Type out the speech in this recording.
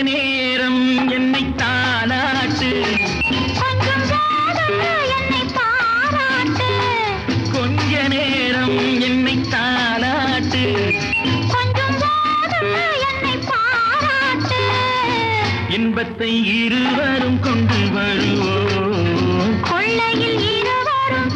நேரம் என்னை தாளாட்டு கொஞ்சம் என்னை பாராட்டு கொஞ்ச நேரம் என்னை தாளாட்டு கொஞ்சம் என்னை பாராட்டு இன்பத்தை இருவரும் கொண்டு வருவோம் கொள்ளையில் இருவரும்